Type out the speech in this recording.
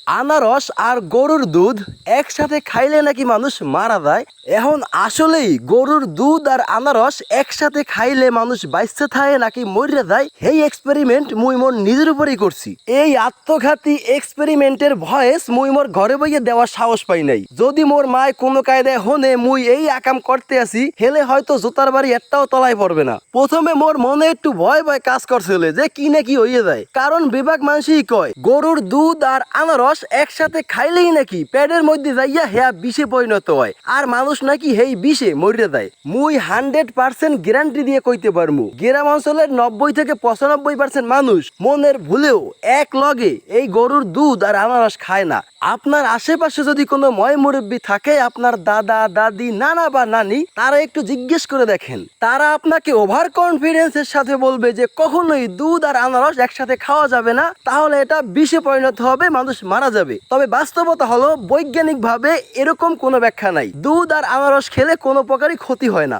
আনারস আর গরুর দুধ একসাথে খাইলে নাকি মানুষ মারা যায়। এখন আসলেই গরুর দুধ আর আনারস একসাথে খাইলে মানুষ বাইসে থাকে নাকি মরে যায়, এই এক্সপেরিমেন্ট মুই মোর নিজের উপরেই করছি। এই আত্মঘাতী এক্সপেরিমেন্টের ভয়েস মুই মোর ঘরে বইয়ে দেওয়ার সাহস পাই নাই। যদি মোর মায় কোনো কায়দায় হনে মুই এই আকাম করতে আসি, হেলে হয়তো জুতার বাড়ি একটাও তলায় পড়বে না। প্রথমে মোর মনে একটু ভয় ভয় কাজ করছিল যে কি না কি হইয়ে যায়, কারণ বিভাগ মানুষই কয় গরুর দুধ আর আনারস একসাথে খাইলেই নাকি পেটের মধ্যে যাইয়া হেয়া বিষে পরিণত হয়, আর মানুষ নাকি হেই বিষে মরে যায়। মুই 100% গ্যারান্টি দিয়ে কইতে পারমু গ্রাম অঞ্চলের 90 থেকে 95% মানুষ মনের ভুলেও এক লগে এই গরুর দুধ আর আনারস খায় না। আপনার আশেপাশে যদি কোনো ময় মুরব্বী থাকে, আপনার দাদা দাদি নানা বা নানি, তারা একটু জিজ্ঞেস করে দেখেন, তারা আপনাকে ওভার কনফিডেন্সের সাথে বলবে যে কখনোই দুধ আর আনারস একসাথে খাওয়া যাবে না, তাহলে এটা বিষে পরিণত হবে, মানুষ মারা যাবে। তবে বাস্তবতা হলো বৈজ্ঞানিকভাবে এরকম কোনো ব্যাখ্যা নাই। দুধ আর আনারস খেলে কোনো প্রকারই ক্ষতি হয় না।